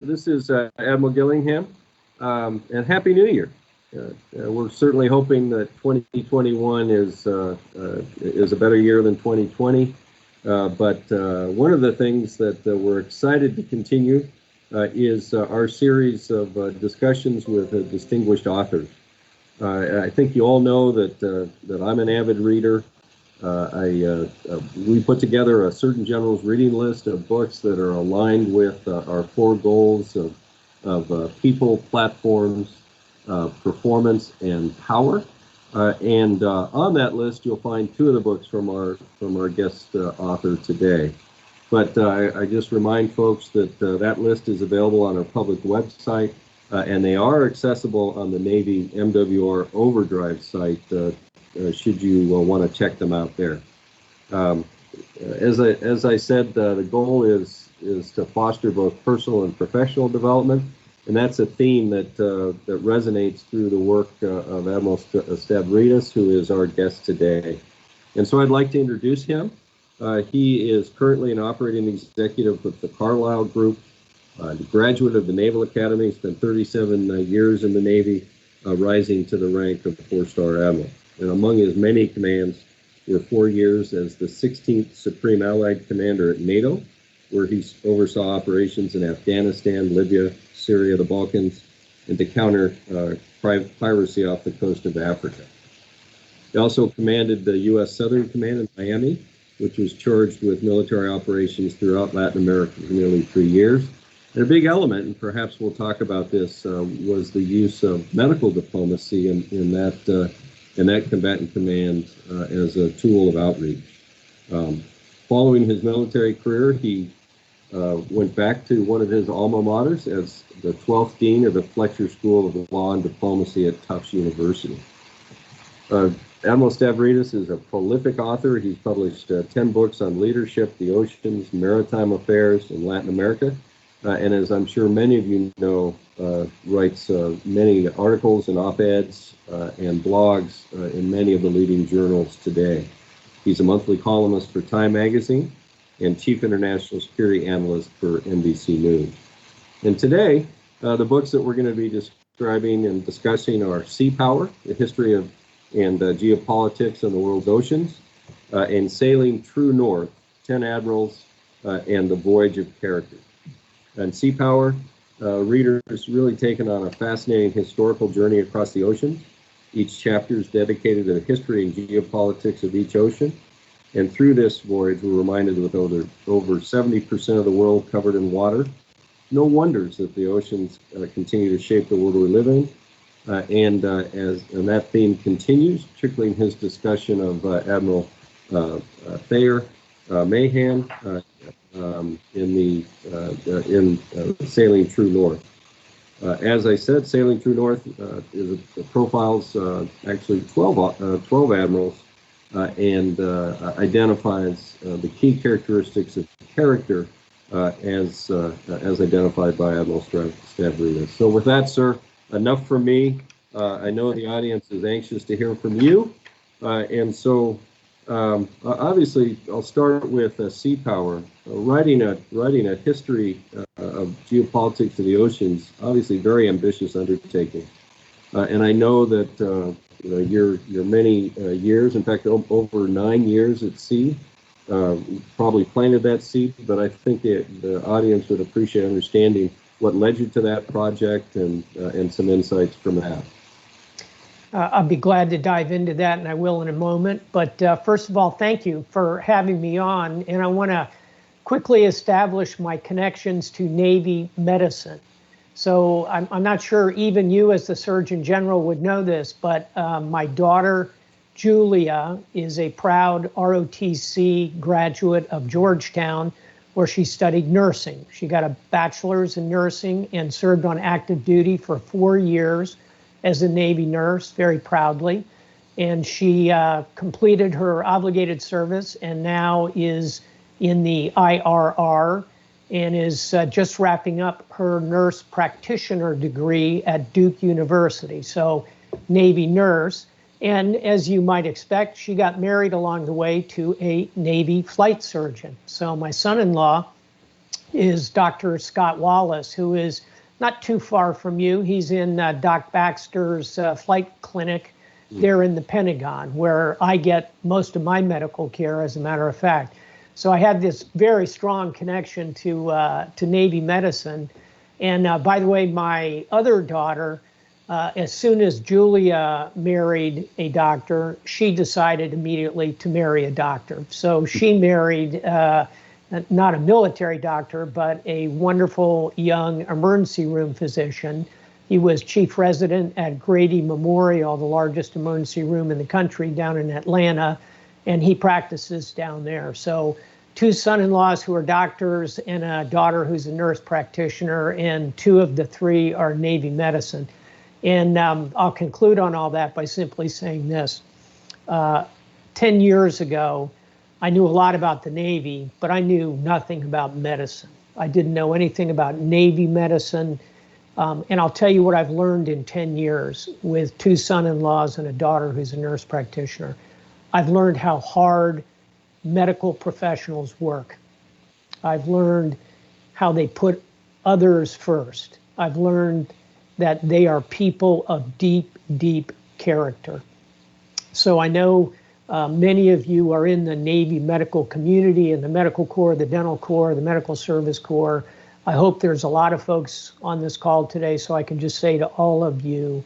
This is Admiral Gillingham, and Happy New Year. We're certainly hoping that 2021 is a better year than 2020. But one of the things that we're excited to continue is our series of discussions with distinguished authors. I think you all know that I'm an avid reader. We put together a Surgeon General's reading list of books that are aligned with our four goals of people, platforms, performance, and power. And on that list, you'll find two of the books from our guest author today. But I just remind folks that that list is available on our public website, and they are accessible on the Navy MWR Overdrive site, should you want to check them out there. As I said, the goal is to foster both personal and professional development, and that's a theme that resonates through the work of Admiral Stavridis, who is our guest today. And so I'd like to introduce him. He is currently an operating executive with the Carlisle Group, a graduate of the Naval Academy, spent 37 years in the Navy, rising to the rank of 4-star Admiral. And among his many commands were 4 years as the 16th Supreme Allied Commander at NATO, where he oversaw operations in Afghanistan, Libya, Syria, the Balkans, and to counter piracy off the coast of Africa. He also commanded the U.S. Southern Command in Miami, which was charged with military operations throughout Latin America for nearly 3 years. And a big element, and perhaps we'll talk about this, was the use of medical diplomacy in that combatant command as a tool of outreach. Following his military career, he went back to one of his alma maters as the 12th Dean of the Fletcher School of Law and Diplomacy at Tufts University. Admiral Stavridis is a prolific author. He's published 10 books on leadership, the oceans, maritime affairs, in Latin America. And as I'm sure many of you know, writes many articles and op-eds and blogs in many of the leading journals today. He's a monthly columnist for Time Magazine and Chief International Security Analyst for NBC News. And today, the books that we're going to be describing and discussing are Sea Power, the history of and geopolitics in the world's oceans, and Sailing True North, 10 Admirals, and the Voyage of Character. And Sea Power, readers really taken on a fascinating historical journey across the ocean. Each chapter is dedicated to the history and geopolitics of each ocean. And through this voyage, we're reminded with over 70% of the world covered in water. No wonders that the oceans continue to shape the world we live in. And that theme continues, particularly in his discussion of Admiral Thayer Mahan in Sailing True North. As I said, Sailing True North profiles actually 12 admirals and identifies the key characteristics of character as identified by Admiral Stavridis. So with that, sir, enough from me. I know the audience is anxious to hear from you, and so obviously I'll start with Sea Power. Writing a history of geopolitics of the oceans, obviously very ambitious undertaking, and I know that your many years, in fact over 9 years at sea, probably planted that seed. But I think the audience would appreciate understanding what led you to that project and some insights from that. I'll be glad to dive into that, and I will in a moment. But first of all, thank you for having me on. And I want to quickly establish my connections to Navy medicine. So I'm not sure even you as the Surgeon General would know this, but my daughter, Julia, is a proud ROTC graduate of Georgetown, where she studied nursing. She got a bachelor's in nursing and served on active duty for 4 years as a Navy nurse, very proudly. And she completed her obligated service and now is in the IRR and is just wrapping up her nurse practitioner degree at Duke University. So Navy nurse. And as you might expect, she got married along the way to a Navy flight surgeon. So my son-in-law is Dr. Scott Wallace, who is not too far from you. He's in Doc Baxter's flight clinic there in the Pentagon, where I get most of my medical care, as a matter of fact. So I had this very strong connection to Navy medicine. And by the way, my other daughter, as soon as Julia married a doctor, she decided immediately to marry a doctor. So she married not a military doctor, but a wonderful young emergency room physician. He was chief resident at Grady Memorial, the largest emergency room in the country down in Atlanta, and he practices down there. So 2 son-in-laws who are doctors and a daughter who's a nurse practitioner, and 2 of the 3 are Navy medicine. And I'll conclude on all that by simply saying this. 10 years ago, I knew a lot about the Navy, but I knew nothing about medicine. I didn't know anything about Navy medicine. And I'll tell you what I've learned in 10 years with 2 son-in-laws and a daughter who's a nurse practitioner. I've learned how hard medical professionals work. I've learned how they put others first. I've learned that they are people of deep, deep character. So I know many of you are in the Navy medical community, in the medical corps, the dental corps, the medical service corps. I hope there's a lot of folks on this call today, so I can just say to all of you,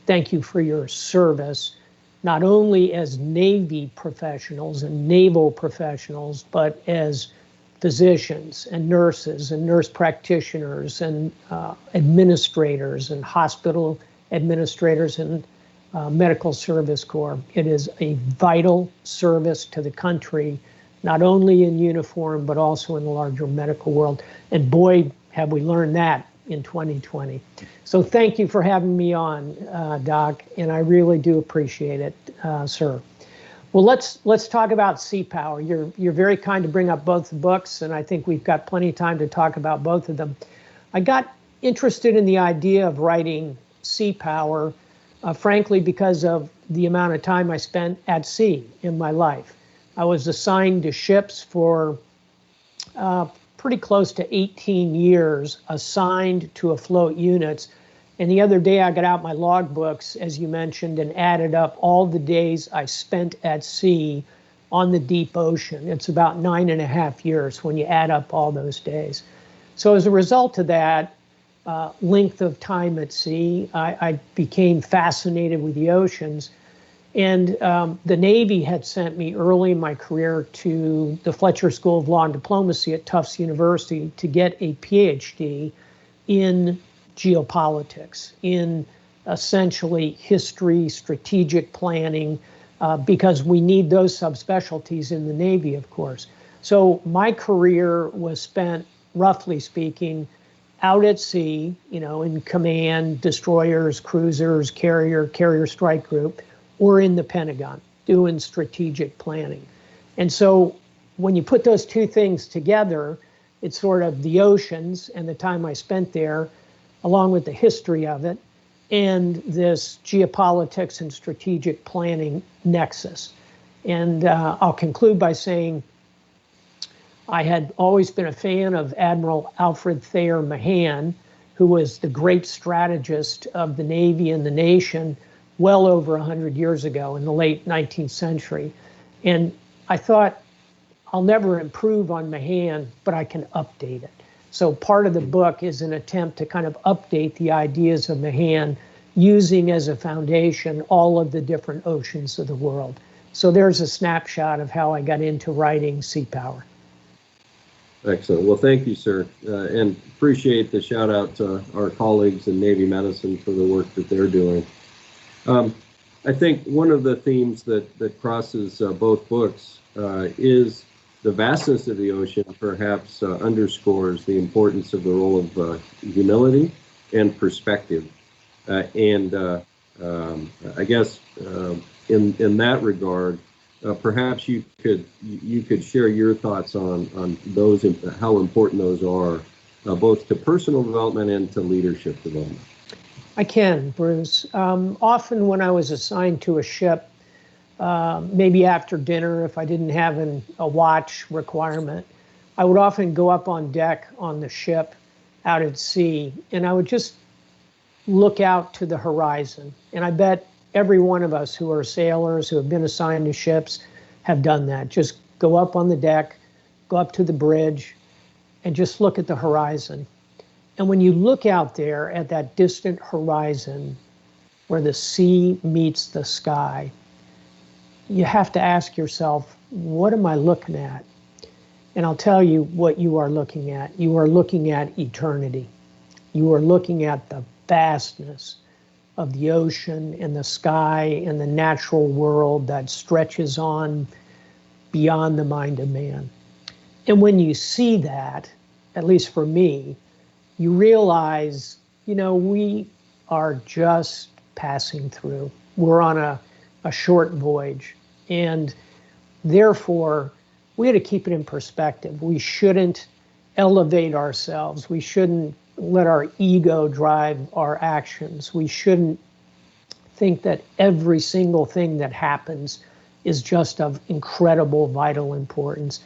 thank you for your service, not only as Navy professionals and naval professionals, but as physicians and nurse practitioners and administrators and hospital administrators and medical service corps. It is a vital service to the country, not only in uniform, but also in the larger medical world. And boy, have we learned that in 2020. So thank you for having me on, Doc, and I really do appreciate it, sir. Well, let's talk about sea power. You're very kind to bring up both the books, and I think we've got plenty of time to talk about both of them. I got interested in the idea of writing sea power, frankly, because of the amount of time I spent at sea in my life. I was assigned to ships for pretty close to 18 years, assigned to afloat units. And the other day I got out my logbooks, as you mentioned, and added up all the days I spent at sea on the deep ocean. It's about 9.5 years when you add up all those days. So as a result of that length of time at sea, I became fascinated with the oceans. And the Navy had sent me early in my career to the Fletcher School of Law and Diplomacy at Tufts University to get a PhD in geopolitics, in essentially history, strategic planning, because we need those subspecialties in the Navy, of course. So my career was spent, roughly speaking, out at sea, in command, destroyers, cruisers, carrier strike group, or in the Pentagon, doing strategic planning. And so when you put those two things together, it's sort of the oceans and the time I spent there, along with the history of it, and this geopolitics and strategic planning nexus. And I'll conclude by saying I had always been a fan of Admiral Alfred Thayer Mahan, who was the great strategist of the Navy and the nation well over 100 years ago in the late 19th century. And I thought, I'll never improve on Mahan, but I can update it. So part of the book is an attempt to kind of update the ideas of Mahan, using as a foundation all of the different oceans of the world. So there's a snapshot of how I got into writing Sea Power. Excellent. Well, thank you, sir. And appreciate the shout out to our colleagues in Navy medicine for the work that they're doing. I think one of the themes that crosses both books is the vastness of the ocean, perhaps underscores the importance of the role of humility and perspective. And I guess in that regard, perhaps you could share your thoughts on those, how important those are, both to personal development and to leadership development. I can, Bruce. Often when I was assigned to a ship, maybe after dinner, if I didn't have a watch requirement, I would often go up on deck on the ship out at sea, and I would just look out to the horizon. And I bet every one of us who are sailors who have been assigned to ships have done that. Just go up on the deck, go up to the bridge, and just look at the horizon. And when you look out there at that distant horizon where the sea meets the sky, you have to ask yourself, what am I looking at? And I'll tell you what you are looking at. You are looking at eternity. You are looking at the vastness of the ocean and the sky and the natural world that stretches on beyond the mind of man. And when you see that, at least for me, you realize, we are just passing through. We're on a short voyage. And therefore, we had to keep it in perspective. We shouldn't elevate ourselves. We shouldn't let our ego drive our actions. We shouldn't think that every single thing that happens is just of incredible, vital importance.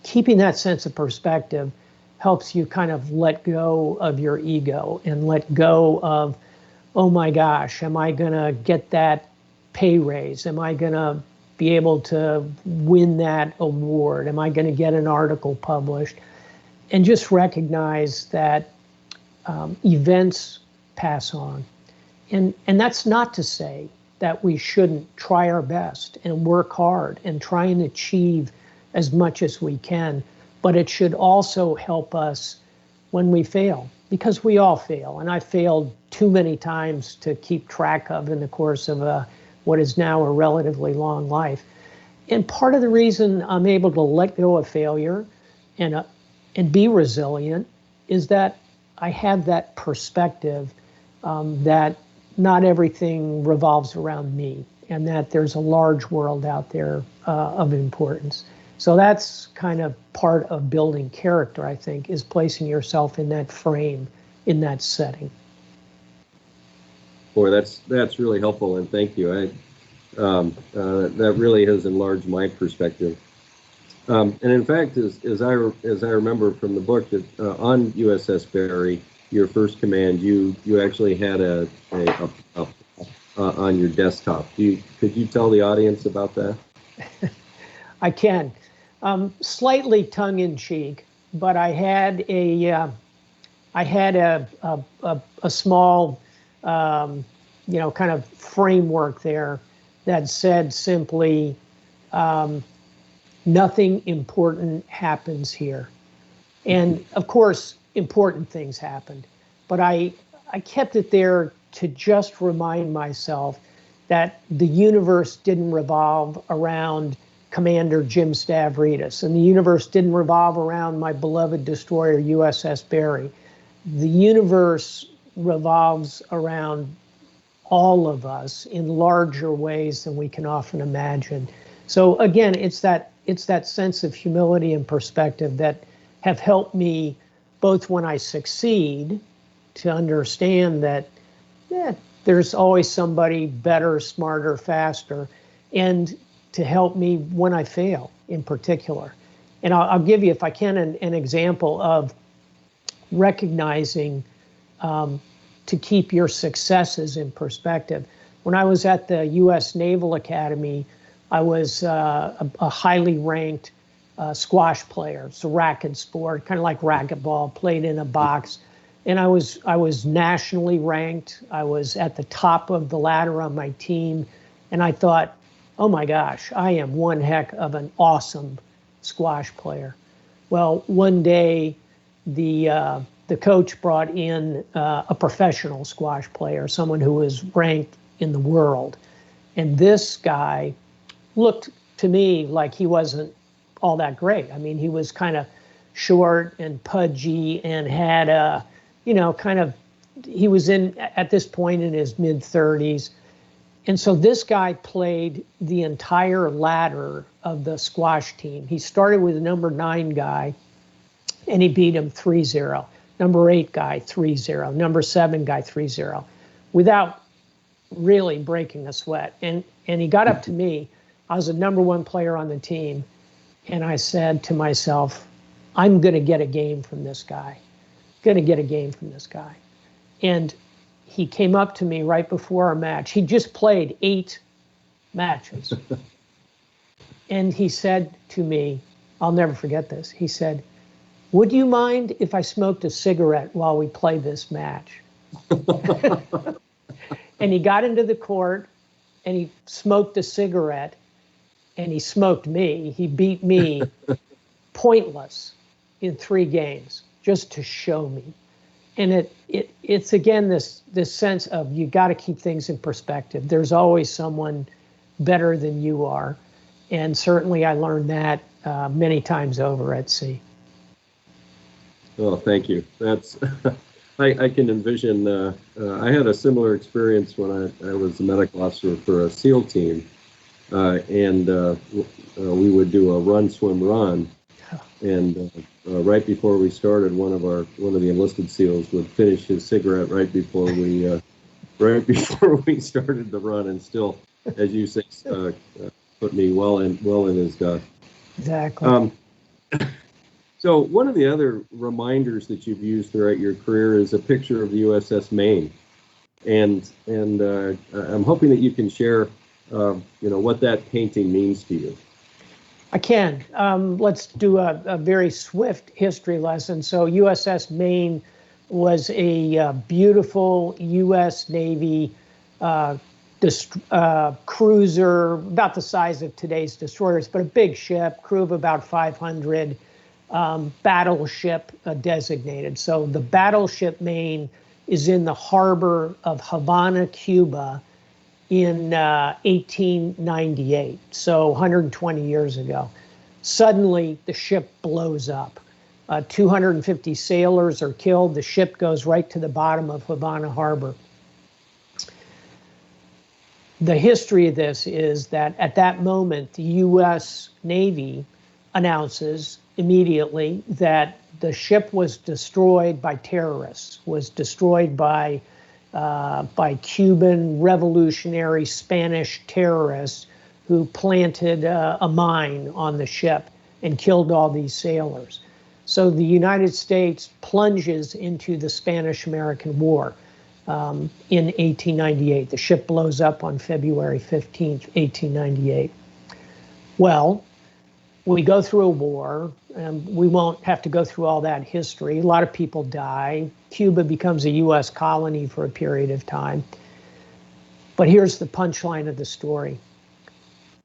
Keeping that sense of perspective helps you kind of let go of your ego and let go of, oh my gosh, am I going to get that pay raise? Am I going to be able to win that award? Am I going to get an article published? And just recognize that events pass on. And that's not to say that we shouldn't try our best and work hard and try and achieve as much as we can, but it should also help us when we fail, because we all fail. And I failed too many times to keep track of in the course of what is now a relatively long life. And part of the reason I'm able to let go of failure and be resilient is that I have that perspective that not everything revolves around me, and that there's a large world out there of importance. So that's kind of part of building character, I think, is placing yourself in that frame, in that setting. Boy, that's really helpful, and thank you. That really has enlarged my perspective. And in fact, as I remember from the book, that on USS Barry, your first command, you actually had a on your desktop. Could you tell the audience about that? I can, slightly tongue in cheek, but I had a small, kind of framework there that said simply, nothing important happens here. And of course, important things happened, but I kept it there to just remind myself that the universe didn't revolve around Commander Jim Stavridis, and the universe didn't revolve around my beloved destroyer USS Barry. The universe revolves around all of us in larger ways than we can often imagine. So again, it's that sense of humility and perspective that have helped me both when I succeed to understand that there's always somebody better, smarter, faster, and to help me when I fail in particular. And I'll give you, if I can, an example of recognizing to keep your successes in perspective. When I was at the U.S. Naval Academy, I was a highly ranked squash player. It's a racket sport, kind of like racquetball, played in a box. And I was nationally ranked. I was at the top of the ladder on my team. And I thought, oh my gosh, I am one heck of an awesome squash player. Well, one day the coach brought in a professional squash player, someone who was ranked in the world. And this guy looked to me like he wasn't all that great. I mean, he was kind of short and pudgy and had he was at this point in his mid-30s. And so this guy played the entire ladder of the squash team. He started with the number 9 guy, and he beat him 3-0. Number 8 guy, 3-0. Number 7 guy, 3-0, without really breaking a sweat. And he got up to me. I was the number 1 player on the team. And I said to myself, I'm going to get a game from this guy. Going to get a game from this guy. And he came up to me right before our match. He just played 8 matches. And he said to me, I'll never forget this. He said, "Would you mind if I smoked a cigarette while we play this match?" And he got into the court and he smoked a cigarette and he smoked me. He beat me pointless in 3 games just to show me. And it's again this sense of you got to keep things in perspective. There's always someone better than you are. And certainly I learned that many times over at sea. Oh, thank you. That's I can envision. I had a similar experience when I was a medical officer for a SEAL team, and we would do a run, swim, run, and right before we started, one of the enlisted SEALs would finish his cigarette right before we started the run, and still, as you say, put me well in his gut. Exactly. So one of the other reminders that you've used throughout your career is a picture of the USS Maine, and I'm hoping that you can share, what that painting means to you. I can. Let's do a very swift history lesson. So USS Maine was a beautiful U.S. Navy cruiser, about the size of today's destroyers, but a big ship, crew of about 500. Battleship designated. So the battleship Maine is in the harbor of Havana, Cuba in 1898, so 120 years ago. Suddenly the ship blows up. 250 sailors are killed. The ship goes right to the bottom of Havana Harbor. The history of this is that at that moment, the U.S. Navy announces immediately that the ship was destroyed by terrorists, was destroyed by Cuban revolutionary Spanish terrorists who planted a mine on the ship and killed all these sailors. So the United States plunges into the Spanish-American War in 1898. The ship blows up on February 15th, 1898. Well, we go through a war, and we won't have to go through all that history. A lot of people die. Cuba becomes a U.S. colony for a period of time. But here's the punchline of the story.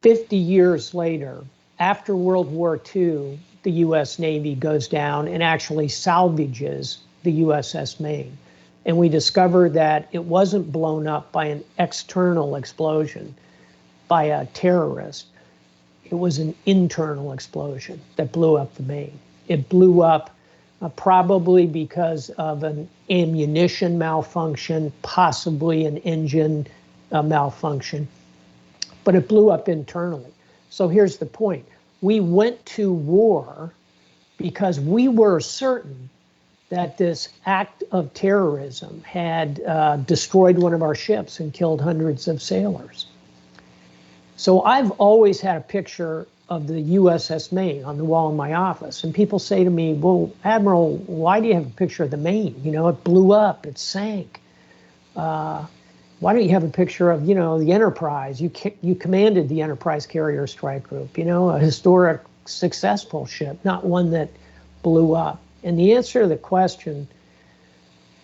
50 years later, after World War II, the U.S. Navy goes down and actually salvages the USS Maine. And we discover that it wasn't blown up by an external explosion, by a terrorist. It was an internal explosion that blew up the Maine. It blew up probably because of an ammunition malfunction, possibly an engine malfunction, but it blew up internally. So here's the point. We went to war because we were certain that this act of terrorism had destroyed one of our ships and killed hundreds of sailors. So I've always had a picture of the USS Maine on the wall in my office. And people say to me, well, Admiral, why do you have a picture of the Maine? You know, it blew up, it sank. Why don't you have a picture of, the Enterprise? You commanded the Enterprise Carrier Strike Group, a historic, successful ship, not one that blew up. And the answer to the question,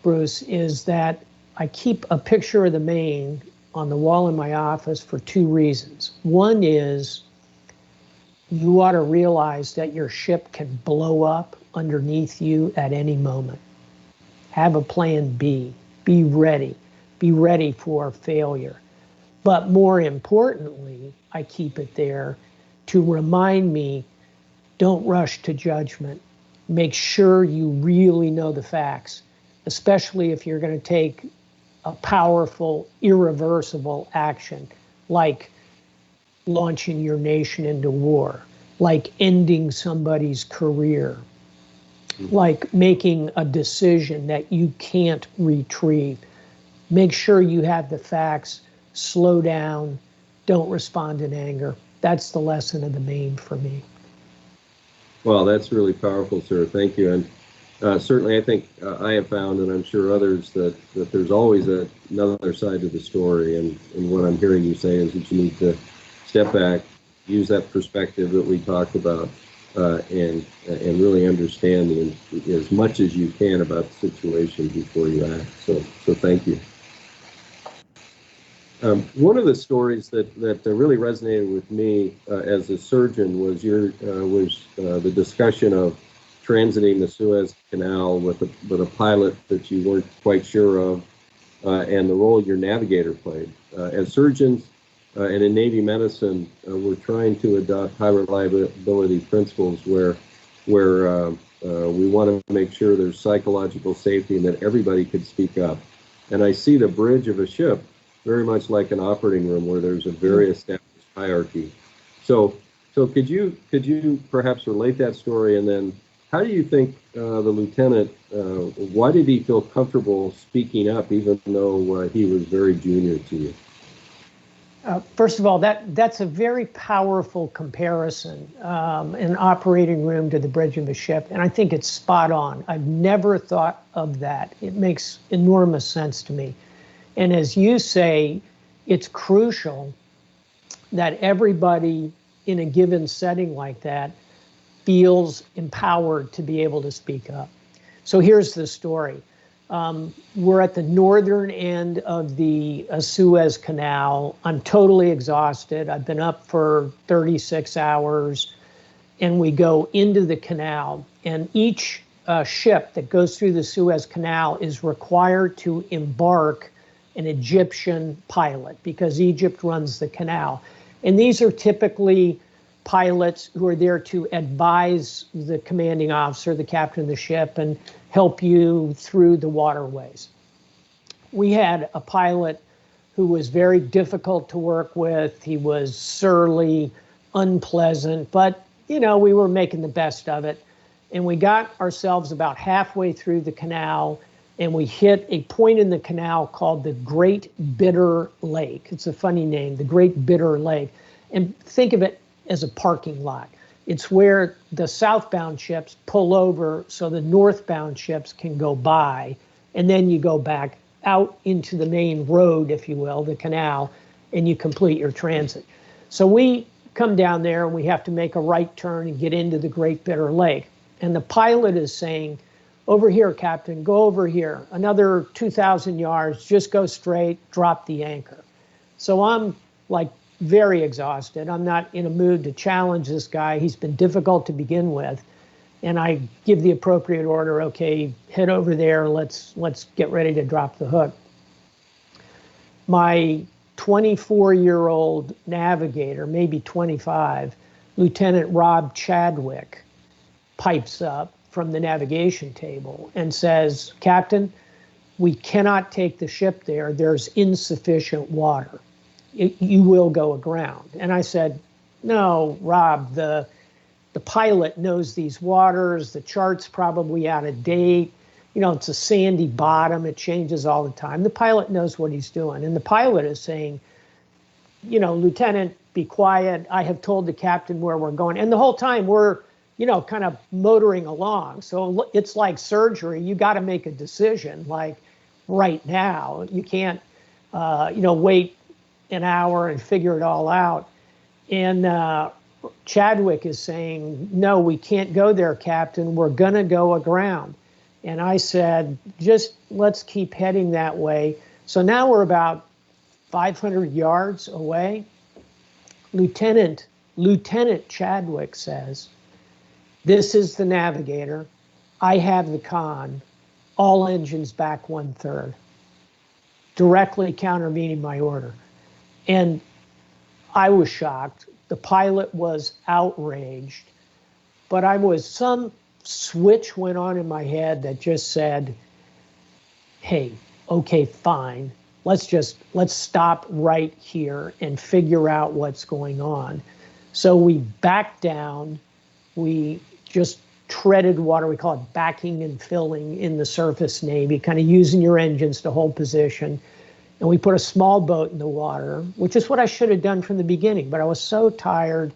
Bruce, is that I keep a picture of the Maine on the wall in my office for 2 reasons. One is you ought to realize that your ship can blow up underneath you at any moment. Have a plan B. Be ready. Be ready for failure. But more importantly, I keep it there to remind me, don't rush to judgment. Make sure you really know the facts, especially if you're going to take a powerful, irreversible action, like launching your nation into war, like ending somebody's career, like making a decision that you can't retrieve. Make sure you have the facts, slow down, don't respond in anger. That's the lesson of the Maine for me. Well, that's really powerful, sir. Thank you. And certainly, I think I have found, and I'm sure others, that there's always another side to the story. And what I'm hearing you say is that you need to step back, use that perspective that we talked about, and really understand as much as you can about the situation before you act. So thank you. One of the stories that really resonated with me as a surgeon was the discussion of transiting the Suez Canal with a pilot that you weren't quite sure of, and the role your navigator played. As surgeons and in Navy medicine, we're trying to adopt high reliability principles where we want to make sure there's psychological safety and that everybody could speak up. And I see the bridge of a ship very much like an operating room where there's a very established hierarchy. So could you perhaps relate that story, and then how do you think the lieutenant, why did he feel comfortable speaking up even though he was very junior to you? First of all, that's a very powerful comparison, an operating room to the bridge of a ship, and I think it's spot on. I've never thought of that. It makes enormous sense to me. And as you say, it's crucial that everybody in a given setting like that feels empowered to be able to speak up. So here's the story. We're at the northern end of the Suez Canal. I'm totally exhausted. I've been up for 36 hours, and we go into the canal. And each ship that goes through the Suez Canal is required to embark an Egyptian pilot because Egypt runs the canal. And these are typically pilots who are there to advise the commanding officer, the captain of the ship, and help you through the waterways. We had a pilot who was very difficult to work with. He was surly, unpleasant, but we were making the best of it. And we got ourselves about halfway through the canal, and we hit a point in the canal called the Great Bitter Lake. It's a funny name, the Great Bitter Lake. And think of it as a parking lot. It's where the southbound ships pull over so the northbound ships can go by. And then you go back out into the main road, if you will, the canal, and you complete your transit. So we come down there and we have to make a right turn and get into the Great Bitter Lake. And the pilot is saying, "Over here, Captain, go over here. Another 2,000 yards, just go straight, drop the anchor." So I'm like very exhausted. I'm not in a mood to challenge this guy. He's been difficult to begin with. And I give the appropriate order, okay, head over there, let's get ready to drop the hook. My 24-year-old navigator, maybe 25, Lieutenant Rob Chadwick, pipes up from the navigation table and says, "Captain, we cannot take the ship there. There's insufficient water. You will go aground." And I said, "No, Rob, the pilot knows these waters. The chart's probably out of date. It's a sandy bottom. It changes all the time. The pilot knows what he's doing." And the pilot is saying, "Lieutenant, be quiet. I have told the captain where we're going." And the whole time we're, kind of motoring along. So it's like surgery. You got to make a decision like right now. You can't, wait an hour and figure it all out. And Chadwick is saying, "No, we can't go there, Captain. We're going to go aground." And I said, "Just let's keep heading that way." So now we're about 500 yards away. Lieutenant Chadwick says, "This is the navigator. I have the con. All engines back 1/3. Directly countervening my order. And I was shocked. The pilot was outraged. But some switch went on in my head that just said, "Hey, okay, fine. Let's stop right here and figure out what's going on." So we backed down. We just treaded water. We call it backing and filling in the surface Navy, kind of using your engines to hold position. And we put a small boat in the water, which is what I should have done from the beginning. But I was so tired.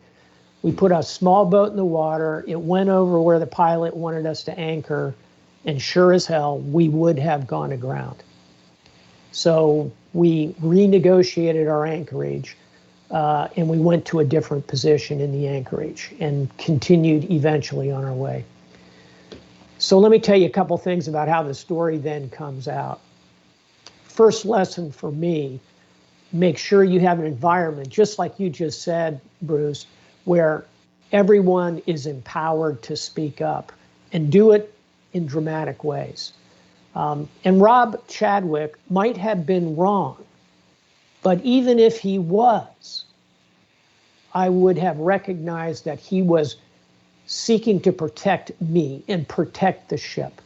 We put a small boat in the water. It went over where the pilot wanted us to anchor, and sure as hell, we would have gone aground. So we renegotiated our anchorage, and we went to a different position in the anchorage and continued eventually on our way. So let me tell you a couple things about how the story then comes out. First lesson for me, make sure you have an environment, just like you just said, Bruce, where everyone is empowered to speak up and do it in dramatic ways. And Rob Chadwick might have been wrong, but even if he was, I would have recognized that he was seeking to protect me and protect the ship.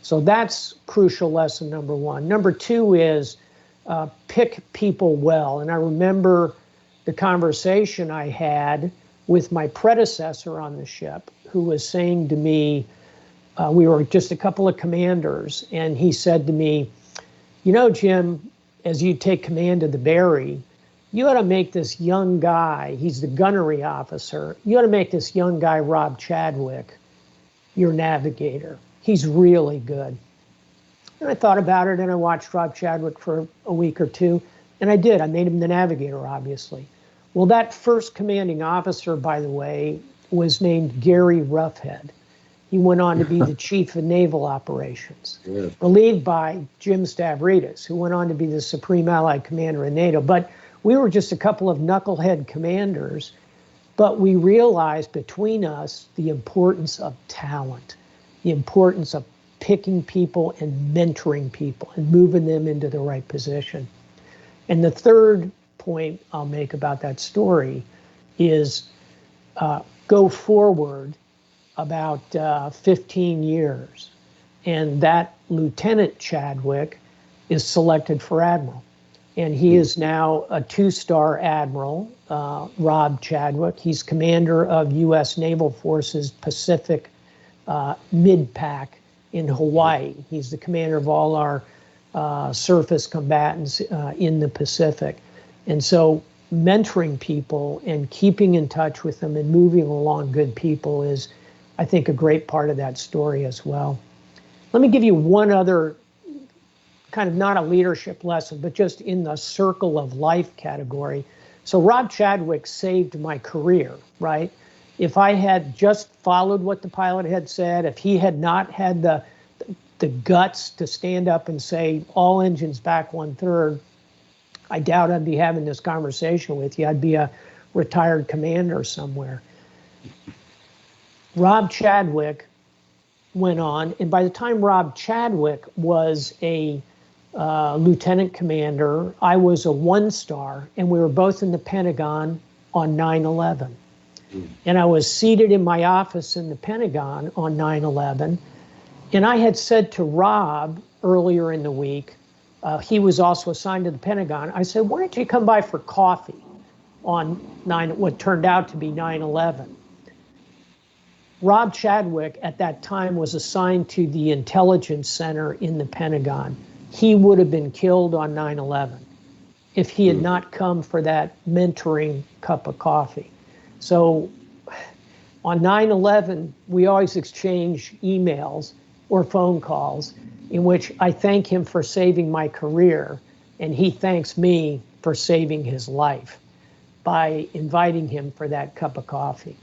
So that's crucial lesson number one. Number two is pick people well. And I remember the conversation I had with my predecessor on the ship, who was saying to me, we were just a couple of commanders, and he said to me, you know, Jim, as you take command of the Berry, you ought to make this young guy, he's the gunnery officer, you ought to make this young guy, Rob Chadwick, your navigator. He's really good. And I thought about it, and I watched Rob Chadwick for a week or two, and I did. I made him the navigator, obviously. Well, that first commanding officer, by the way, was named Gary Roughhead. He went on to be the chief of naval operations, relieved by Jim Stavridis, who went on to be the supreme allied commander in NATO. But we were just a couple of knucklehead commanders, but we realized between us the importance of talent, the importance of picking people and mentoring people and moving them into the right position. And the third point I'll make about that story is go forward about 15 years. And that Lieutenant Chadwick is selected for Admiral. And he is now a 2-star Admiral, Rob Chadwick. He's commander of U.S. Naval Forces Pacific Mid-Pac in Hawaii. He's the commander of all our surface combatants in the Pacific. And so mentoring people and keeping in touch with them and moving along good people is, I think, a great part of that story as well. Let me give you one other kind of not a leadership lesson, but just in the circle of life category. So Rob Chadwick saved my career, right? If I had just followed what the pilot had said, if he had not had the guts to stand up and say, all engines back 1/3, I doubt I'd be having this conversation with you. I'd be a retired commander somewhere. Rob Chadwick went on, and by the time Rob Chadwick was a lieutenant commander, I was a 1-star, and we were both in the Pentagon on 9/11. And I was seated in my office in the Pentagon on 9/11, and I had said to Rob earlier in the week, he was also assigned to the Pentagon, I said, why don't you come by for coffee on what turned out to be 9/11? Rob Chadwick at that time was assigned to the Intelligence Center in the Pentagon. He would have been killed on 9/11 if he had not come for that mentoring cup of coffee. So on 9/11, we always exchange emails or phone calls in which I thank him for saving my career, and he thanks me for saving his life by inviting him for that cup of coffee.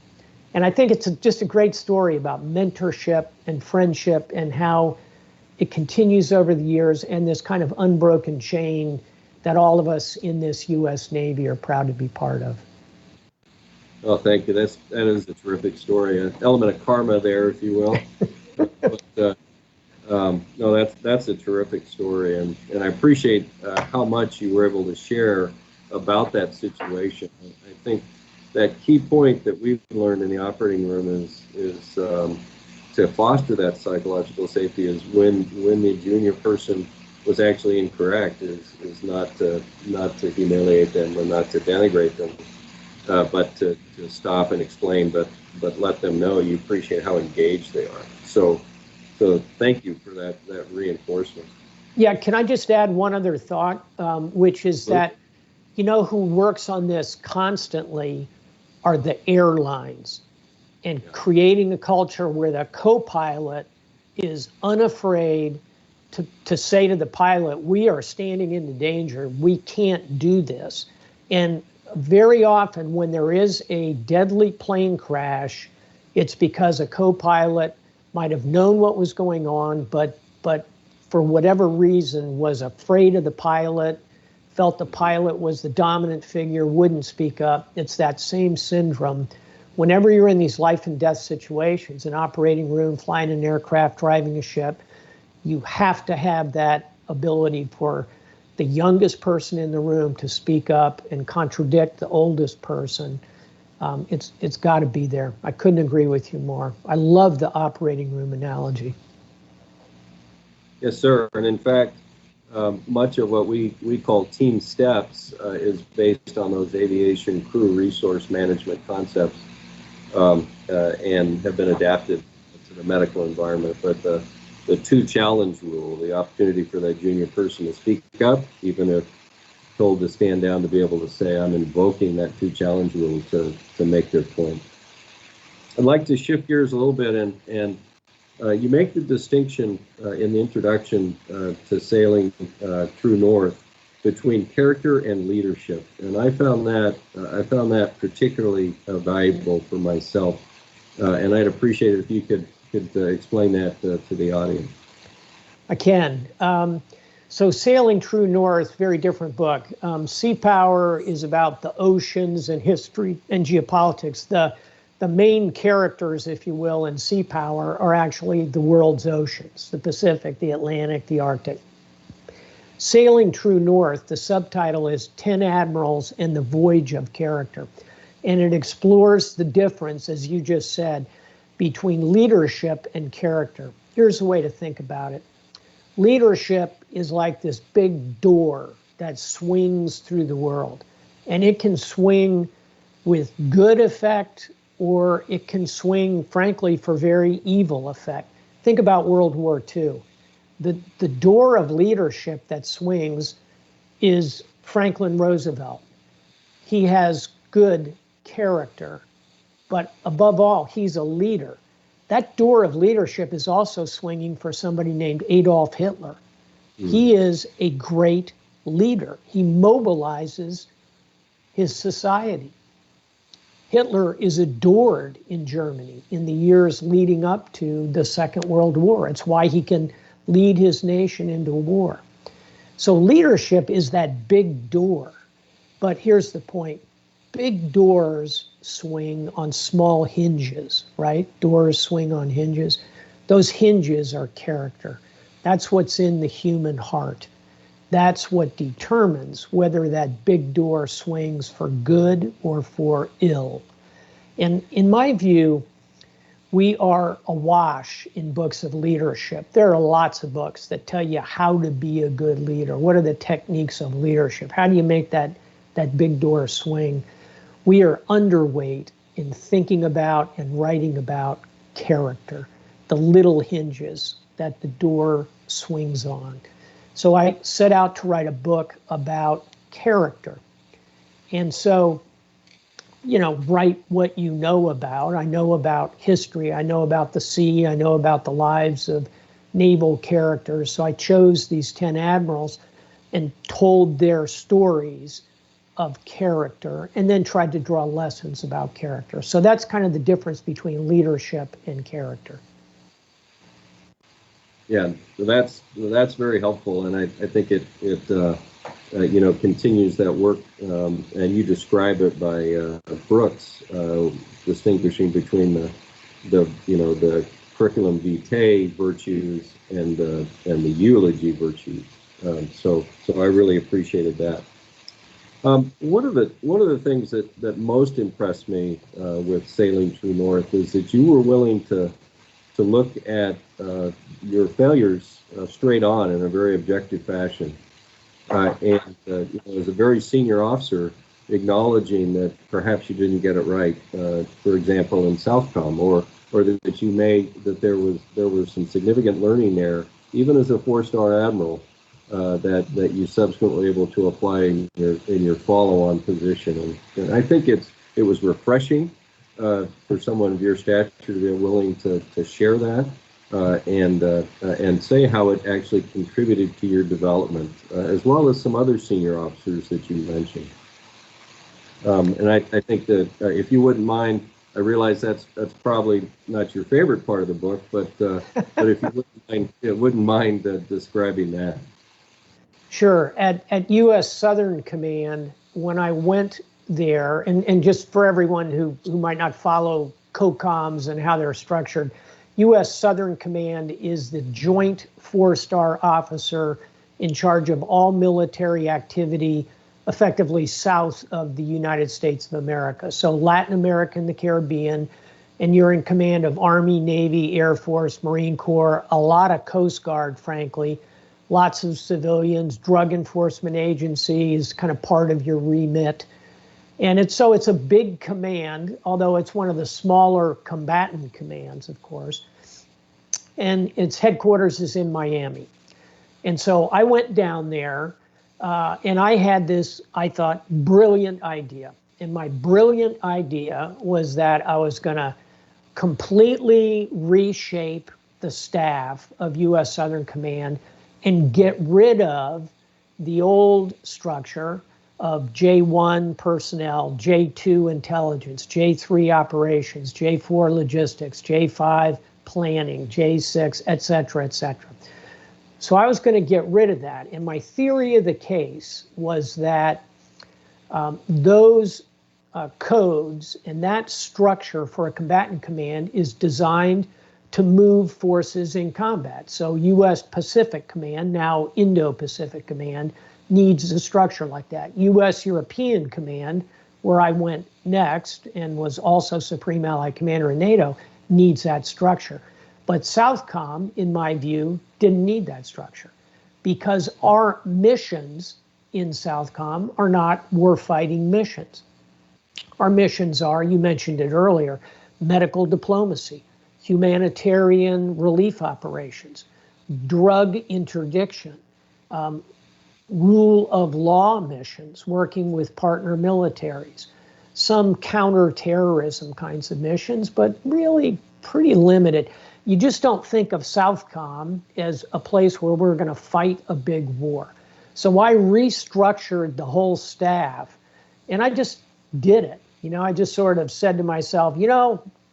And I think it's just a great story about mentorship and friendship and how it continues over the years and this kind of unbroken chain that all of us in this U.S. Navy are proud to be part of. Oh, thank you. That is a terrific story. An element of karma there, if you will. No, that's a terrific story, and I appreciate how much you were able to share about that situation. I think that key point that we've learned in the operating room is to foster that psychological safety is when the junior person was actually incorrect is not to humiliate them or not to denigrate them, but to stop and explain, but let them know you appreciate how engaged they are. So thank you for that reinforcement. Yeah, can I just add one other thought, which is that, you know, who works on this constantly are the airlines, and creating a culture where the co-pilot is unafraid to say to the pilot, we are standing into danger, we can't do this. And very often when there is a deadly plane crash, it's because a co-pilot might have known what was going on, but for whatever reason was afraid of the pilot, felt the pilot was the dominant figure, wouldn't speak up. It's that same syndrome. Whenever you're in these life and death situations, an operating room, flying an aircraft, driving a ship, you have to have that ability for the youngest person in the room to speak up and contradict the oldest person. It's got to be there. I couldn't agree with you more. I love the operating room analogy. Yes, sir. And in fact, much of what we call team steps is based on those aviation crew resource management concepts and have been adapted to the medical environment. But the two challenge rule, the opportunity for that junior person to speak up, even if told to stand down, to be able to say, I'm invoking that two challenge rule to make their point. I'd like to shift gears a little bit, and you make the distinction in the introduction to Sailing True North between character and leadership, and I found that particularly valuable for myself, and I'd appreciate it if you could explain that to the audience. I can. So Sailing True North, very different book. Sea Power is about the oceans and history and geopolitics. The main characters, if you will, in Sea Power are actually the world's oceans, the Pacific, the Atlantic, the Arctic. Sailing True North, the subtitle is 10 Admirals and the Voyage of Character. And it explores the difference, as you just said, between leadership and character. Here's the way to think about it. Leadership is like this big door that swings through the world. And it can swing with good effect, or it can swing, frankly, for very evil effect. Think about World War II. The door of leadership that swings is Franklin Roosevelt. He has good character, but above all, he's a leader. That door of leadership is also swinging for somebody named Adolf Hitler. He is a great leader. He mobilizes his society. Hitler is adored in Germany in the years leading up to the Second World War. It's why he can lead his nation into war. So leadership is that big door. But here's the point. Big doors swing on small hinges, right? Doors swing on hinges. Those hinges are character. That's what's in the human heart. That's what determines whether that big door swings for good or for ill. And in my view, we are awash in books of leadership. There are lots of books that tell you how to be a good leader. What are the techniques of leadership? How do you make that big door swing? We are underweight in thinking about and writing about character, the little hinges that the door swings on. So I set out to write a book about character. And so, write what you know about. I know about history. I know about the sea. I know about the lives of naval characters. So I chose these 10 admirals and told their stories of character, and then tried to draw lessons about character. So that's kind of the difference between leadership and character. Yeah, so that's very helpful, and I think it continues that work, and you describe it by Brooks distinguishing between the curriculum vitae virtues and the eulogy virtues. So I really appreciated that. One of the things that most impressed me with Sailing True North is that you were willing to look at your failures straight on in a very objective fashion, and as a very senior officer, acknowledging that perhaps you didn't get it right, for example, in Southcom, or that there was some significant learning there, even as a 4-star admiral, that you subsequently able to apply in your follow-on position, and I think it's it was refreshing for someone of your stature to be willing to share that and say how it actually contributed to your development, as well as some other senior officers that you mentioned. And I think that if you wouldn't mind, I realize that's probably not your favorite part of the book, but if you wouldn't mind describing that. Sure. At U.S. Southern Command, when I went there, and just for everyone who might not follow COCOMs and how they're structured, U.S. Southern Command is the joint four-star officer in charge of all military activity effectively south of the United States of America. So Latin America and the Caribbean, and you're in command of Army, Navy, Air Force, Marine Corps, a lot of Coast Guard, frankly, lots of civilians, drug enforcement agencies, kind of part of your remit. And it's a big command, although it's one of the smaller combatant commands, of course. And its headquarters is in Miami. And so I went down there and I had this, I thought, brilliant idea. And my brilliant idea was that I was going to completely reshape the staff of U.S. Southern Command and get rid of the old structure of J1 personnel, J2 intelligence, J3 operations, J4 logistics, J5 planning, J6, et cetera, et cetera. So I was going to get rid of that. And my theory of the case was that those codes and that structure for a combatant command is designed to move forces in combat. So U.S. Pacific Command, now Indo-Pacific Command, needs a structure like that. U.S. European Command, where I went next and was also Supreme Allied Commander in NATO, needs that structure. But Southcom, in my view, didn't need that structure because our missions in Southcom are not warfighting missions. Our missions are, you mentioned it earlier, medical diplomacy, humanitarian relief operations, drug interdiction, rule of law missions, working with partner militaries, some counterterrorism kinds of missions, but really pretty limited. You just don't think of Southcom as a place where we're going to fight a big war. So I restructured the whole staff, and I just did it. I just sort of said to myself,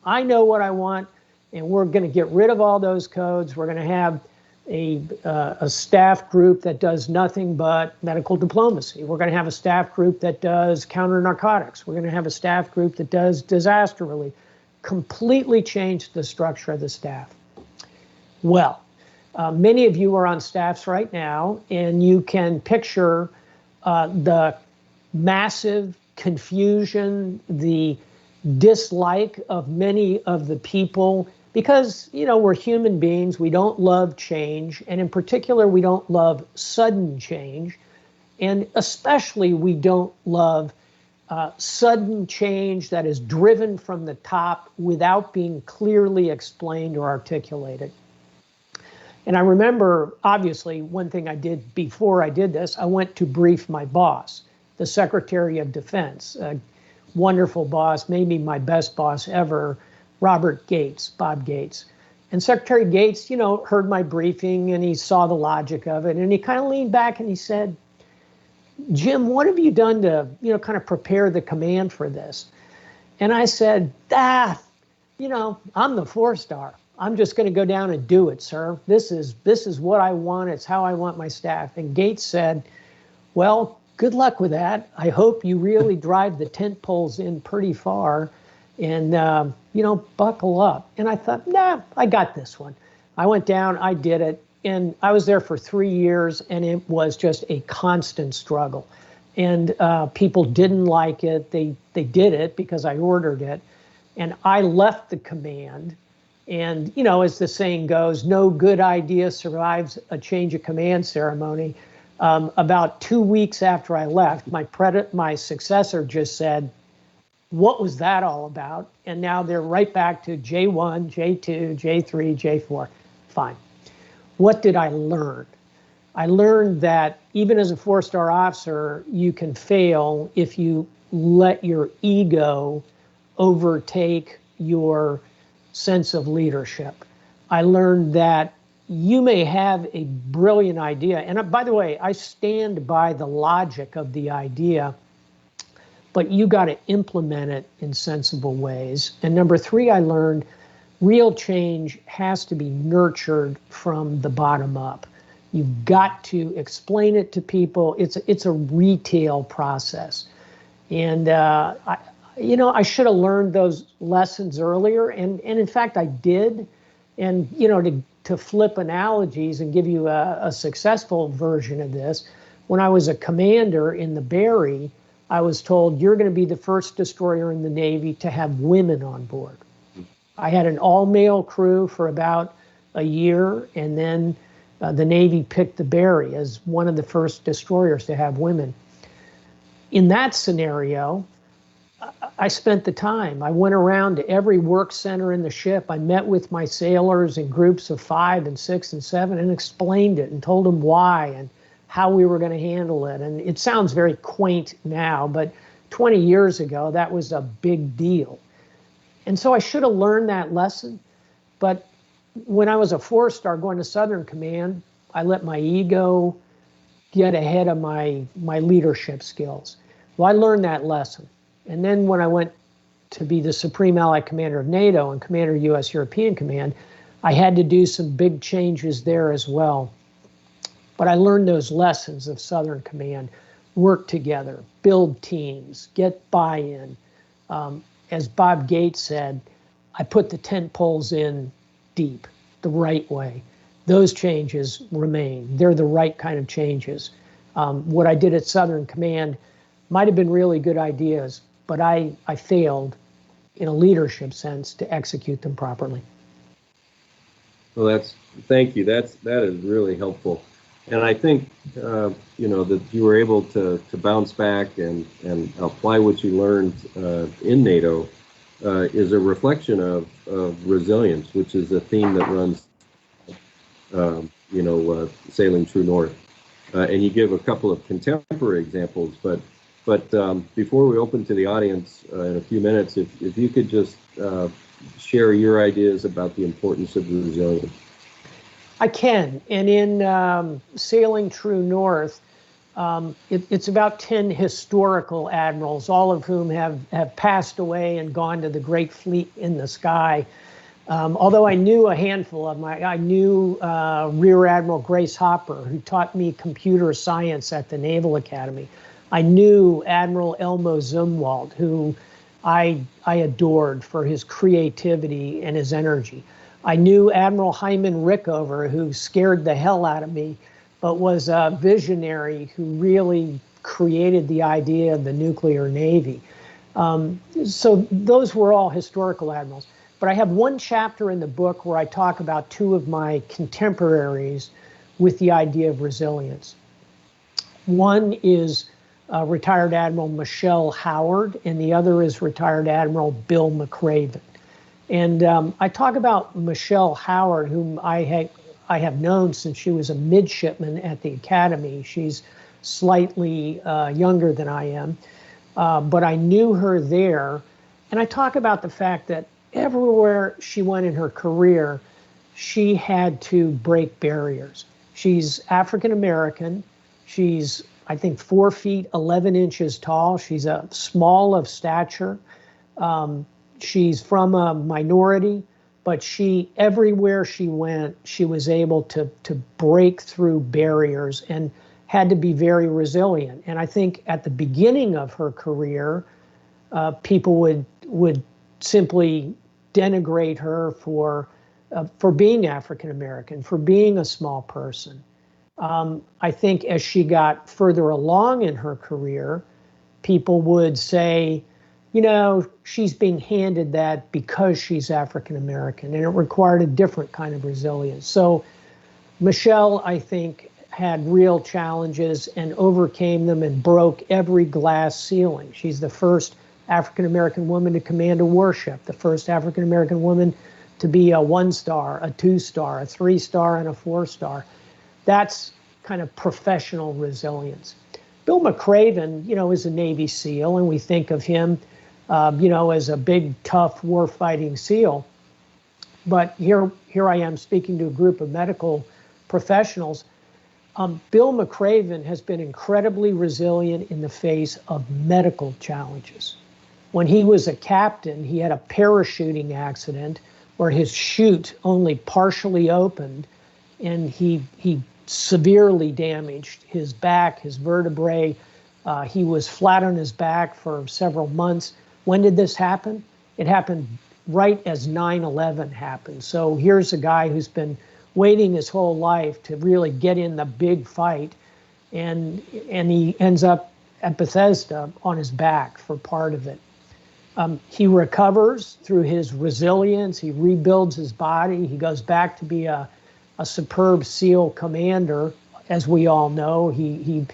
I know what I want, and we're going to get rid of all those codes. We're going to have a staff group that does nothing but medical diplomacy. We're going to have a staff group that does counter narcotics. We're going to have a staff group that does disaster relief. Completely changed the structure of the staff. Well, many of you are on staffs right now, and you can picture the massive confusion, the dislike of many of the people, because, we're human beings. We don't love change. And in particular, we don't love sudden change. And especially, we don't love sudden change that is driven from the top without being clearly explained or articulated. And I remember, obviously, one thing I did before I did this, I went to brief my boss, the Secretary of Defense, a wonderful boss, maybe my best boss ever, Bob Gates. And Secretary Gates, heard my briefing and he saw the logic of it. And he kind of leaned back and he said, Jim, what have you done to, kind of prepare the command for this? And I said, I'm the 4-star. I'm just going to go down and do it, sir. This is what I want. It's how I want my staff. And Gates said, well, good luck with that. I hope you really drive the tent poles in pretty far and, buckle up. And I thought, I got this one. I went down, I did it. And I was there for 3 years, and it was just a constant struggle. And people didn't like it. They did it because I ordered it. And I left the command. And, as the saying goes, no good idea survives a change of command ceremony. About 2 weeks after I left, my successor just said, what was that all about? And now they're right back to J1, J2, J3, J4. Fine. What did I learn? I learned that even as a 4-star officer, you can fail if you let your ego overtake your sense of leadership. I learned that you may have a brilliant idea. And by the way, I stand by the logic of the idea, but you got to implement it in sensible ways. And number three, I learned real change has to be nurtured from the bottom up. You've got to explain it to people. It's a retail process. And, I should have learned those lessons earlier. And in fact, I did. And, to flip analogies and give you a successful version of this, when I was a commander in the Barry, I was told, you're going to be the first destroyer in the Navy to have women on board. I had an all-male crew for about a year, and then the Navy picked the Barry as one of the first destroyers to have women. In that scenario, I spent the time. I went around to every work center in the ship. I met with my sailors in groups of 5 and 6 and 7 and explained it and told them why and how we were going to handle it. And it sounds very quaint now, but 20 years ago, that was a big deal. And so I should have learned that lesson. But when I was a 4-star going to Southern Command, I let my ego get ahead of my leadership skills. Well, I learned that lesson. And then when I went to be the Supreme Allied Commander of NATO and Commander of U.S. European Command, I had to do some big changes there as well. But I learned those lessons of Southern Command: work together, build teams, get buy-in. As Bob Gates said, I put the tent poles in deep, the right way. Those changes remain. They're the right kind of changes. What I did at Southern Command might have been really good ideas, but I failed in a leadership sense to execute them properly. Well, thank you. That is really helpful. And I think, that you were able to bounce back and apply what you learned in NATO is a reflection of resilience, which is a theme that runs, sailing true north. And you give a couple of contemporary examples, but before we open to the audience in a few minutes, if you could just share your ideas about the importance of resilience. I can. And in Sailing True North, it's about 10 historical admirals, all of whom have passed away and gone to the great fleet in the sky. Although I knew a handful of them. I knew Rear Admiral Grace Hopper, who taught me computer science at the Naval Academy. I knew Admiral Elmo Zumwalt, who I adored for his creativity and his energy. I knew Admiral Hyman Rickover, who scared the hell out of me, but was a visionary who really created the idea of the nuclear navy. So those were all historical admirals. But I have one chapter in the book where I talk about 2 of my contemporaries with the idea of resilience. One is retired Admiral Michelle Howard, and the other is retired Admiral Bill McRaven. And I talk about Michelle Howard, whom I have known since she was a midshipman at the Academy. She's slightly younger than I am, but I knew her there. And I talk about the fact that everywhere she went in her career, she had to break barriers. She's African American. She's, I think, 4 feet 11 inches tall. She's a small of stature. She's from a minority, but everywhere she went, she was able to break through barriers and had to be very resilient. And I think at the beginning of her career, people would simply denigrate her for being African American, for being a small person. I think as she got further along in her career, people would say, she's being handed that because she's African American, and it required a different kind of resilience. So Michelle, I think, had real challenges and overcame them and broke every glass ceiling. She's the first African American woman to command a warship, the first African American woman to be a 1-star, a 2-star, a 3-star, and a 4-star. That's kind of professional resilience. Bill McRaven, is a Navy SEAL, and we think of him, as a big, tough, war-fighting SEAL. But here I am speaking to a group of medical professionals. Bill McRaven has been incredibly resilient in the face of medical challenges. When he was a captain, he had a parachuting accident where his chute only partially opened, and he severely damaged his back, his vertebrae. He was flat on his back for several months. When did this happen? It happened right as 9/11 happened. So here's a guy who's been waiting his whole life to really get in the big fight, and he ends up at Bethesda on his back for part of it. He recovers through his resilience. He rebuilds his body. He goes back to be a superb SEAL commander, as we all know. He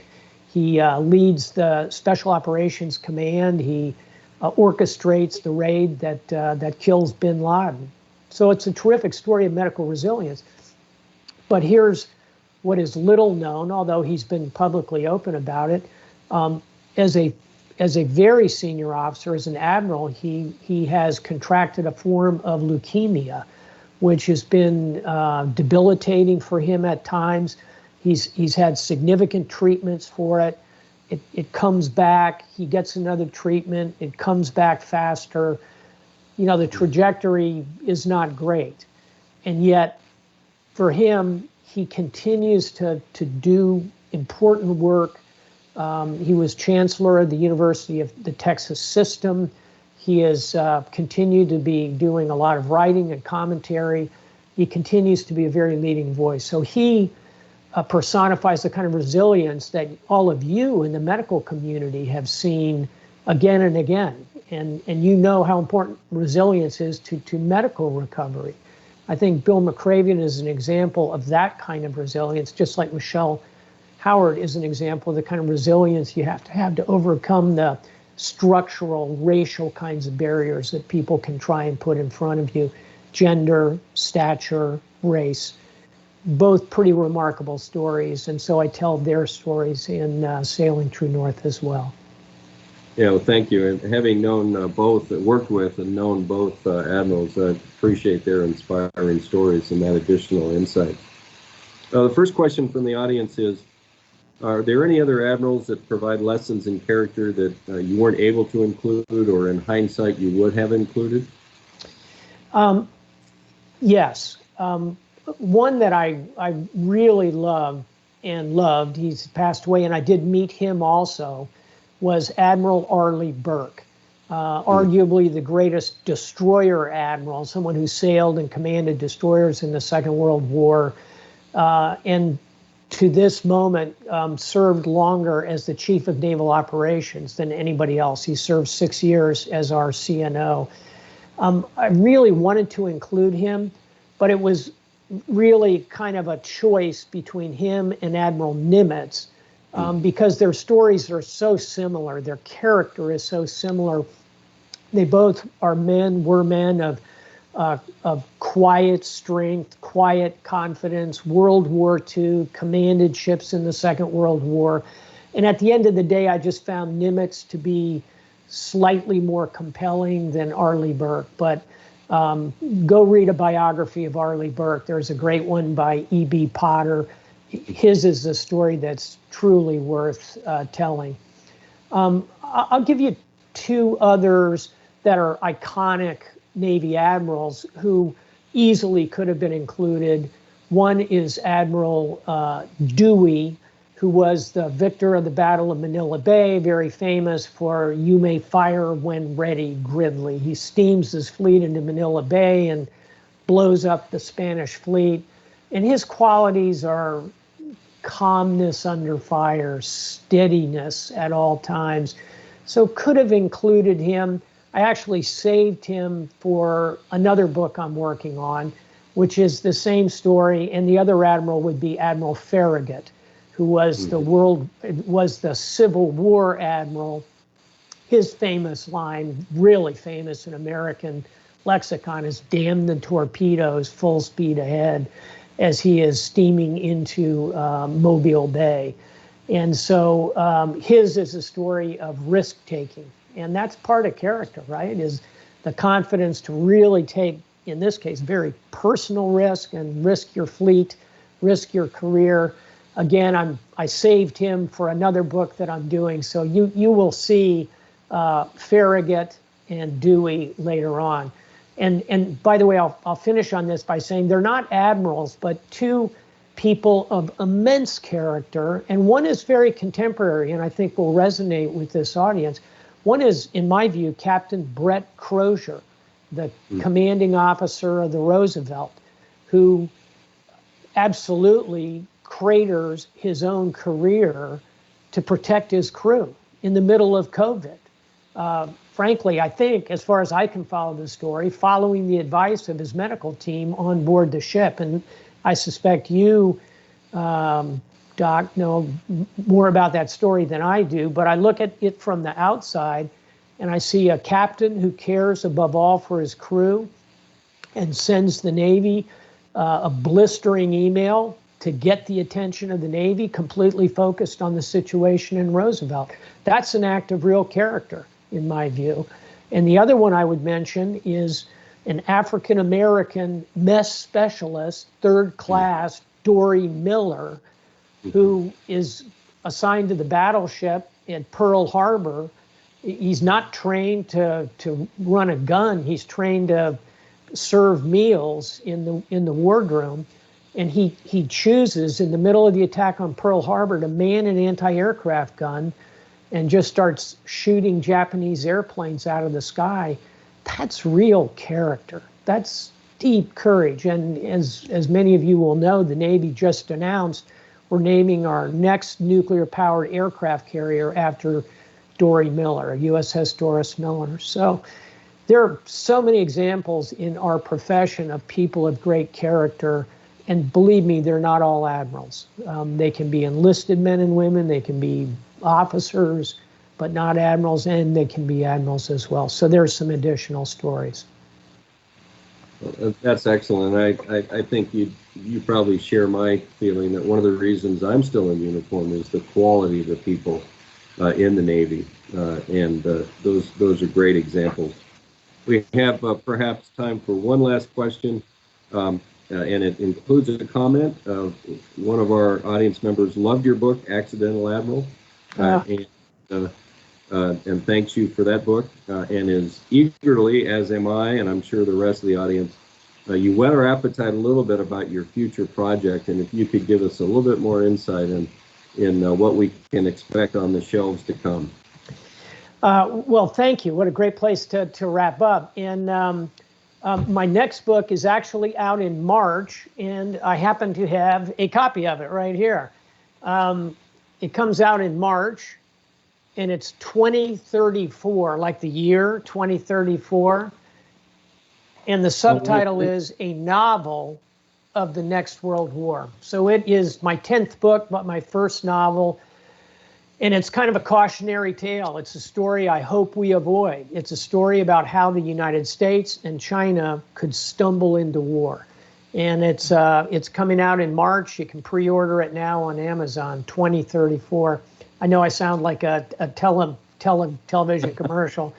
leads the Special Operations Command. He orchestrates the raid that kills bin Laden. So it's a terrific story of medical resilience. But here's what is little known, although he's been publicly open about it. As a very senior officer, as an admiral, he has contracted a form of leukemia, which has been debilitating for him at times. He's had significant treatments for it. It comes back. He gets another treatment. It comes back faster. The trajectory is not great. And yet, for him, he continues to do important work. He was chancellor of the University of the Texas System. He has continued to be doing a lot of writing and commentary. He continues to be a very leading voice. So he personifies the kind of resilience that all of you in the medical community have seen again and again. And you know how important resilience is to medical recovery. I think Bill McRaven is an example of that kind of resilience, just like Michelle Howard is an example of the kind of resilience you have to overcome the structural, racial kinds of barriers that people can try and put in front of you. Gender, stature, race, both pretty remarkable stories. And so I tell their stories in Sailing True North as well. Yeah, well, thank you. And having known both, worked with and known both admirals, I appreciate their inspiring stories and that additional insight. The first question from the audience is, are there any other admirals that provide lessons in character that you weren't able to include, or in hindsight you would have included? Yes. One that I really loved, he's passed away, and I did meet him also, was Admiral Arleigh Burke, arguably the greatest destroyer admiral, someone who sailed and commanded destroyers in the Second World War, and to this moment served longer as the Chief of Naval Operations than anybody else. He served 6 years as our CNO. I really wanted to include him, but it was really kind of a choice between him and Admiral Nimitz, because their stories are so similar. Their character is so similar. They both were men of quiet strength, quiet confidence, World War II, commanded ships in the Second World War. And at the end of the day, I just found Nimitz to be slightly more compelling than Arleigh Burke. But go read a biography of Arleigh Burke. There's a great one by E.B. Potter. His is a story that's truly worth telling. I'll give you two others that are iconic Navy admirals who easily could have been included. One is Admiral Dewey, who was the victor of the Battle of Manila Bay, very famous for "You may fire when ready" Gridley. He steams his fleet into Manila Bay and blows up the Spanish fleet. And his qualities are calmness under fire, steadiness at all times. So could have included him. I actually saved him for another book I'm working on, which is the same story. And the other admiral would be Admiral Farragut, who was the Civil War admiral. His famous line, really famous in American lexicon, is "damn the torpedoes, full speed ahead," as he is steaming into Mobile Bay. And so his is a story of risk taking. And that's part of character, right? Is the confidence to really take, in this case, very personal risk and risk your fleet, risk your career. Again, I saved him for another book that I'm doing. So you will see Farragut and Dewey later on. And by the way, I'll finish on this by saying they're not admirals, but two people of immense character. And one is very contemporary, and I think will resonate with this audience. One is, in my view, Captain Brett Crozier, the commanding officer of the Roosevelt, who absolutely craters his own career to protect his crew in the middle of COVID. Frankly, I think, as far as I can follow the story, following the advice of his medical team on board the ship. And I suspect you, Doc, know more about that story than I do, but I look at it from the outside and I see a captain who cares above all for his crew and sends the Navy a blistering email to get the attention of the Navy, completely focused on the situation in Roosevelt. That's an act of real character, in my view. And the other one I would mention is an African-American mess specialist, third class, Dory Miller, who is assigned to the battleship at Pearl Harbor. He's not trained to run a gun. He's trained to serve meals in the wardroom. And he chooses, in the middle of the attack on Pearl Harbor, to man an anti-aircraft gun and just starts shooting Japanese airplanes out of the sky. That's real character. That's deep courage. And as many of you will know, the Navy just announced we're naming our next nuclear-powered aircraft carrier after Dory Miller, USS Doris Miller. So there are so many examples in our profession of people of great character. And believe me, they're not all admirals. They can be enlisted men and women. They can be officers, but not admirals, and they can be admirals as well. So there's some additional stories. Well, that's excellent. I think you probably share my feeling that one of the reasons I'm still in uniform is the quality of the people in the Navy, and those are great examples. We have perhaps time for one last question. And it includes a comment of one of our audience members loved your book, Accidental Admiral, and thanks you for that book, and is eagerly, as am I, and I'm sure the rest of the audience, you whet our appetite a little bit about your future project, and if you could give us a little bit more insight in what we can expect on the shelves to come. Well, thank you. What a great place to wrap up. And my next book is actually out in March, and I happen to have a copy of it right here. It comes out in March, and it's 2034, like the year 2034. And the subtitle is A Novel of the Next World War. So it is my 10th book, but my first novel. And it's kind of a cautionary tale. It's a story I hope we avoid. It's a story about how the United States and China could stumble into war. And it's coming out in March. You can pre-order it now on Amazon, 2034. I know I sound like a television commercial.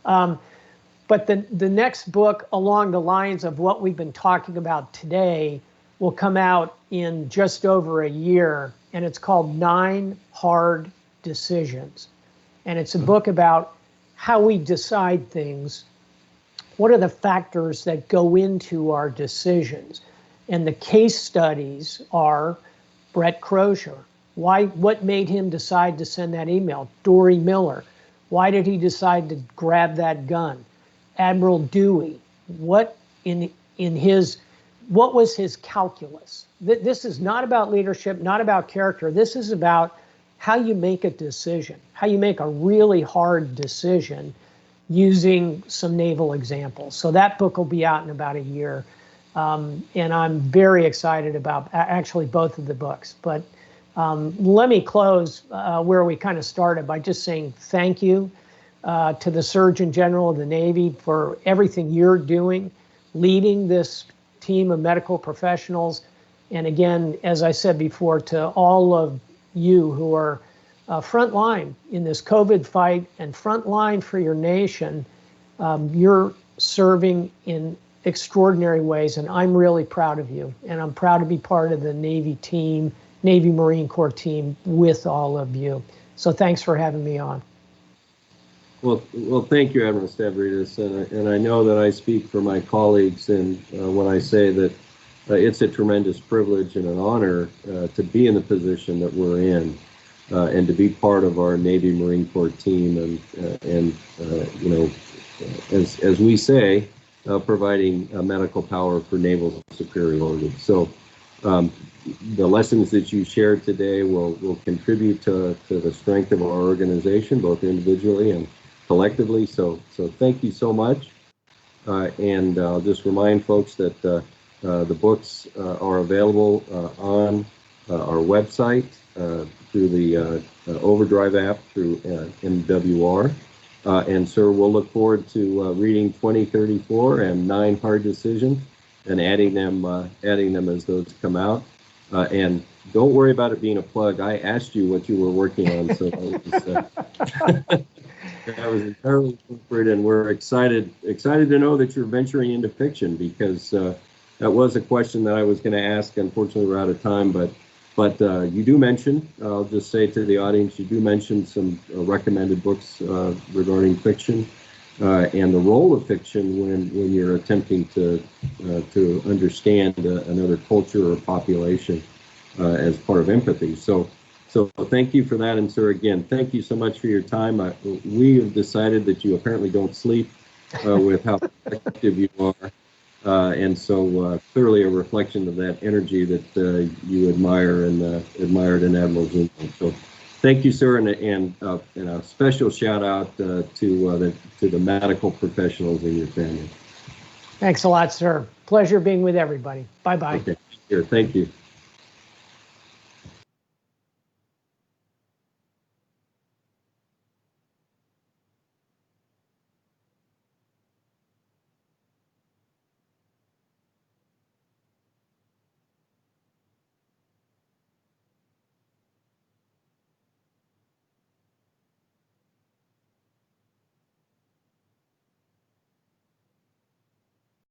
But the next book along the lines of what we've been talking about today will come out in just over a year. And it's called 9 Hard Decisions. And it's a book about how we decide things. What are the factors that go into our decisions? And the case studies are Brett Crozier. What made him decide to send that email? Dory Miller. Why did he decide to grab that gun? Admiral Dewey. What was his calculus? This is not about leadership, not about character. This is about how you make a decision, how you make a really hard decision using some naval examples. So that book will be out in about a year. And I'm very excited about actually both of the books. But let me close where we kind of started by just saying thank you to the Surgeon General of the Navy for everything you're doing, leading this team of medical professionals. And again, as I said before, to all of you who are front line in this COVID fight and front line for your nation. You're serving in extraordinary ways, and I'm really proud of you. And I'm proud to be part of the Navy team, Navy Marine Corps team with all of you. So thanks for having me on. Well, thank you, Admiral Stavridis, and I know that I speak for my colleagues when I say that it's a tremendous privilege and an honor to be in the position that we're in, and to be part of our Navy Marine Corps team, and you know, as we say, providing medical power for naval superiority. So the lessons that you shared today will contribute to the strength of our organization, both individually and collectively. So thank you so much. And I'll just remind folks that the books are available on our website through the Overdrive app through MWR. And sir, we'll look forward to reading 2034 and 9 Hard Decisions and adding them as those come out. And don't worry about it being a plug. I asked you what you were working on, so that was entirely appropriate, and we're excited to know that you're venturing into fiction, because that was a question that I was going to ask. Unfortunately, we're out of time, but you do mention, I'll just say to the audience, you do mention some recommended books regarding fiction and the role of fiction when you're attempting to understand another culture or population as part of empathy. So thank you for that. And sir, again, thank you so much for your time. We have decided that you apparently don't sleep with how effective you are. And so clearly a reflection of that energy that you admire and admired in Admiral Zoom. So thank you, sir, and a special shout out to the medical professionals in your family. Thanks a lot, sir. Pleasure being with everybody. Bye-bye. Okay. Here, thank you.